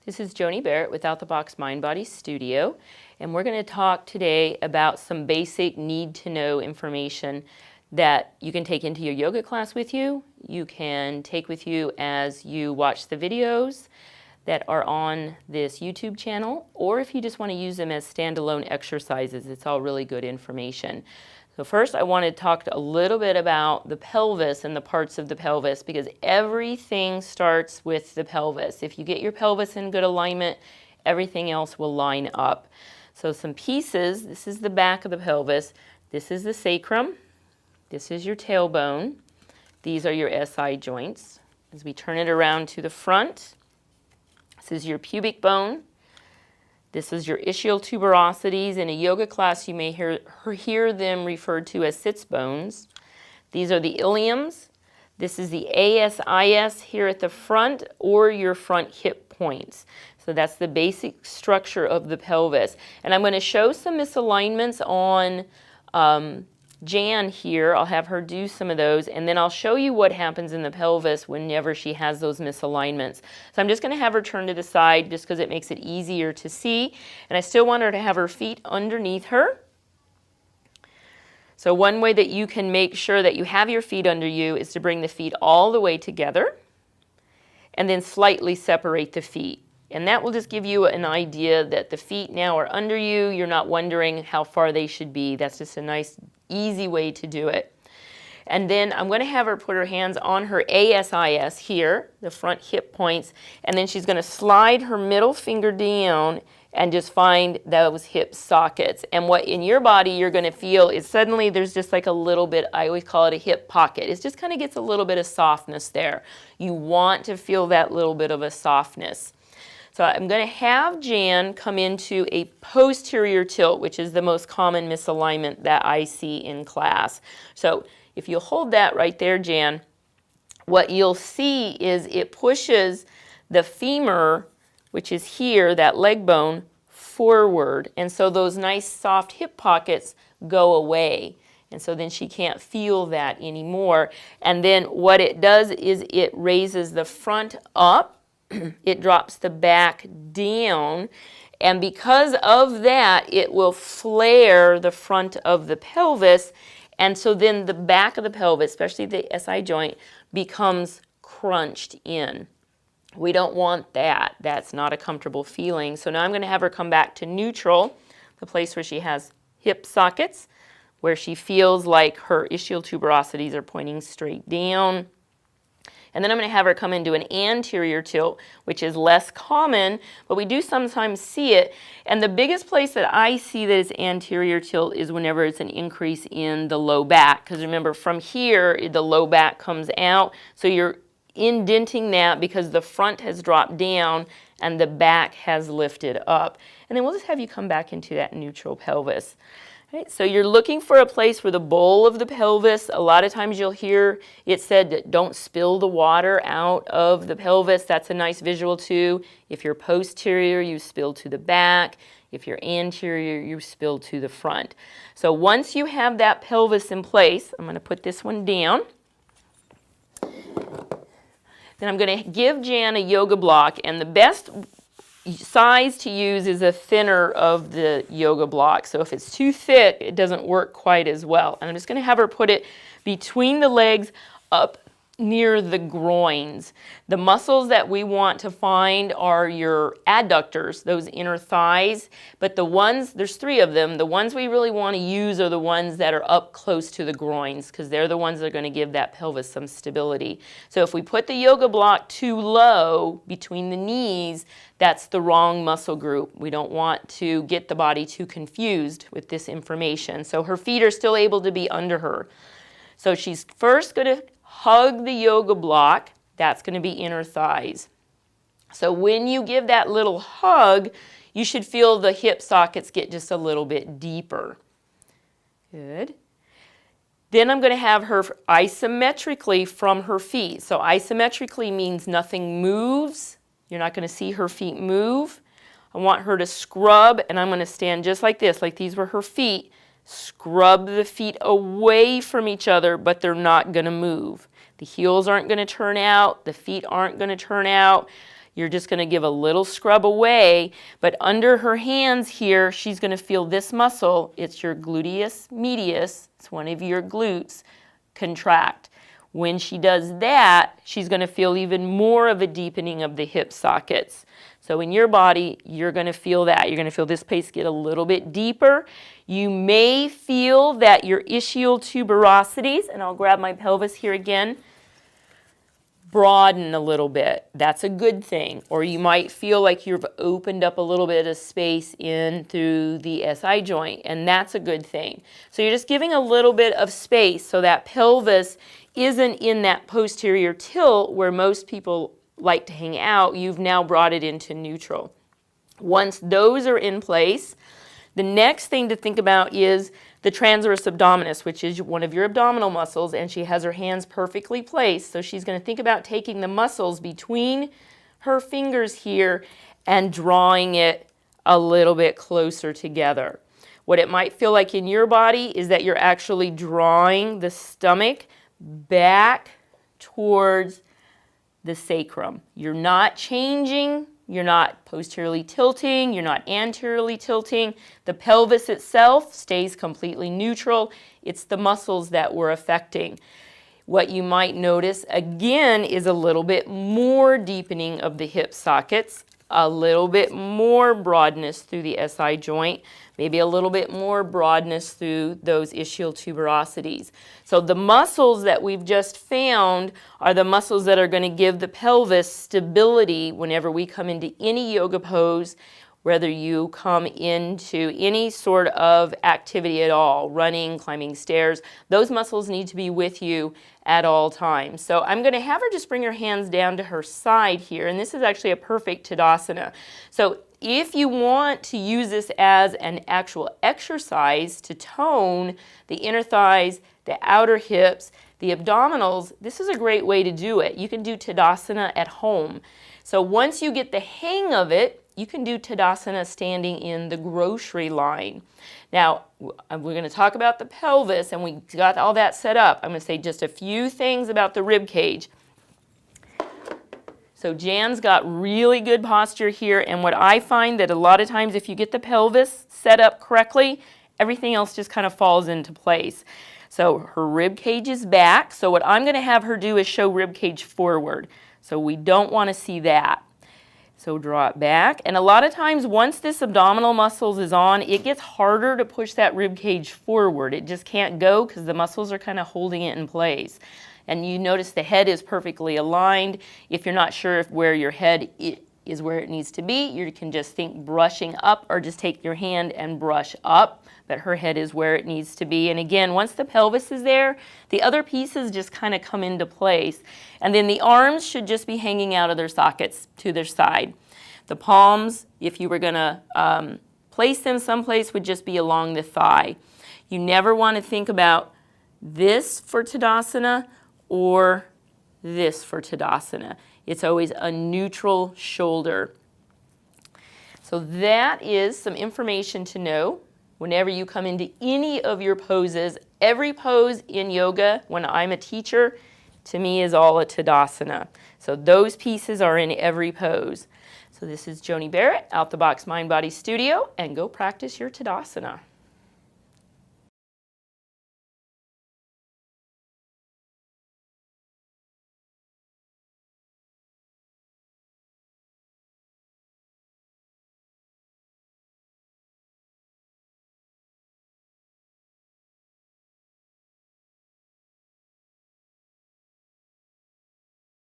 This is Joni Barrett with Out the Box Mind Body Studio, and we're going to talk today about some basic need-to-know information that you can take into your yoga class with you. You can take with you as you watch the videos that are on this YouTube channel, or if you just want to use them as standalone exercises. It's all really good information. So first I want to talk a little bit about the pelvis and the parts of the pelvis, because everything starts with the pelvis. If you get your pelvis in good alignment, everything else will line up. So some pieces: this is the back of the pelvis, this is the sacrum, this is your tailbone, these are your SI joints. As we turn it around to the front, this is your pubic bone. This is your ischial tuberosities. In a yoga class, you may hear them referred to as sits bones. These are the iliums. This is the ASIS here at the front, or your front hip points. So that's the basic structure of the pelvis. And I'm going to show some misalignments on Jan here. I'll have her do some of those, and then I'll show you what happens in the pelvis whenever she has those misalignments. So I'm just going to have her turn to the side just because it makes it easier to see, and I still want her to have her feet underneath her. So one way that you can make sure that you have your feet under you is to bring the feet all the way together and then slightly separate the feet. And that will just give you an idea that the feet now are under you. You're not wondering how far they should be. That's just a nice, easy way to do it. And then I'm going to have her put her hands on her ASIS here, the front hip points, and then she's going to slide her middle finger down and just find those hip sockets. And what in your body you're going to feel is suddenly there's just like a little bit, I always call it a hip pocket. It just kind of gets a little bit of softness there. You want to feel that little bit of a softness. So I'm going to have Jan come into a posterior tilt, which is the most common misalignment that I see in class. So if you hold that right there, Jan, what you'll see is it pushes the femur, which is here, that leg bone, forward. And so those nice soft hip pockets go away. And so then she can't feel that anymore. And then what it does is it raises the front up. It drops the back down, and because of that, it will flare the front of the pelvis, and so then the back of the pelvis, especially the SI joint, becomes crunched in. We don't want that. That's not a comfortable feeling. So now I'm going to have her come back to neutral, the place where she has hip sockets, where she feels like her ischial tuberosities are pointing straight down. And then I'm going to have her come into an anterior tilt, which is less common, but we do sometimes see it. And the biggest place that I see that is anterior tilt is whenever it's an increase in the low back. Because remember, from here, the low back comes out. So you're indenting that because the front has dropped down and the back has lifted up. And then we'll just have you come back into that neutral pelvis. Right, so you're looking for a place where the bowl of the pelvis, a lot of times you'll hear it said that don't spill the water out of the pelvis. That's a nice visual too. If you're posterior, you spill to the back. If you're anterior, you spill to the front. So once you have that pelvis in place, I'm going to put this one down. Then I'm going to give Jan a yoga block, and the best size to use is a thinner of the yoga block. So if it's too thick, it doesn't work quite as well. And I'm just going to have her put it between the legs up near the groins. The muscles that we want to find are your adductors, those inner thighs, but the ones, there's three of them, the ones we really want to use are the ones that are up close to the groins, because they're the ones that are going to give that pelvis some stability. So if we put the yoga block too low between the knees, that's the wrong muscle group. We don't want to get the body too confused with this information. So her feet are still able to be under her. So she's first going to hug the yoga block. That's going to be inner thighs. So when you give that little hug, you should feel the hip sockets get just a little bit deeper. Good. Then I'm going to have her isometrically from her feet. So isometrically means nothing moves. You're not going to see her feet move. I want her to scrub, and I'm going to stand just like this, like these were her feet. Scrub the feet away from each other, but they're not going to move. The heels aren't going to turn out. The feet aren't going to turn out. You're just going to give a little scrub away, but under her hands here, she's going to feel this muscle. It's your gluteus medius. It's one of your glutes. Contract. When she does that, she's going to feel even more of a deepening of the hip sockets. So in your body, you're going to feel that. You're going to feel this place get a little bit deeper. You may feel that your ischial tuberosities, and I'll grab my pelvis here again, broaden a little bit. That's a good thing. Or you might feel like you've opened up a little bit of space in through the SI joint, and that's a good thing. So you're just giving a little bit of space so that pelvis isn't in that posterior tilt where most people like to hang out. You've now brought it into neutral. Once those are in place, the next thing to think about is the transverse abdominis, which is one of your abdominal muscles, and she has her hands perfectly placed. So she's going to think about taking the muscles between her fingers here and drawing it a little bit closer together. What it might feel like in your body is that you're actually drawing the stomach back towards the sacrum. You're not changing. You're not posteriorly tilting, you're not anteriorly tilting. The pelvis itself stays completely neutral. It's the muscles that we're affecting. What you might notice, again, is a little bit more deepening of the hip sockets, a little bit more broadness through the SI joint, maybe a little bit more broadness through those ischial tuberosities. So the muscles that we've just found are the muscles that are going to give the pelvis stability whenever we come into any yoga pose, whether you come into any sort of activity at all, running, climbing stairs. Those muscles need to be with you at all times. So I'm going to have her just bring her hands down to her side here, and this is actually a perfect Tadasana. So if you want to use this as an actual exercise to tone the inner thighs, the outer hips, the abdominals, this is a great way to do it. You can do Tadasana at home. So once you get the hang of it, you can do Tadasana standing in the grocery line. Now, we're going to talk about the pelvis, and we got all that set up. I'm going to say just a few things about the rib cage. So Jan's got really good posture here, and what I find that a lot of times if you get the pelvis set up correctly, everything else just kind of falls into place. So her rib cage is back, so what I'm going to have her do is show rib cage forward. So we don't want to see that. So draw it back, and a lot of times once this abdominal muscles is on, it gets harder to push that rib cage forward. It just can't go because the muscles are kind of holding it in place. And you notice the head is perfectly aligned. If you're not sure if where your head is where it needs to be, you can just think brushing up or just take your hand and brush up, but her head is where it needs to be. And again, once the pelvis is there, the other pieces just kind of come into place. And then the arms should just be hanging out of their sockets to their side. The palms, if you were going to place them someplace, would just be along the thigh. You never want to think about this for Tadasana or this for Tadasana. It's always a neutral shoulder. So that is some information to know whenever you come into any of your poses. Every pose in yoga, when I'm a teacher, to me is all a Tadasana. So those pieces are in every pose. So this is Joni Barrett, Out the Box Mind Body Studio, and go practice your Tadasana.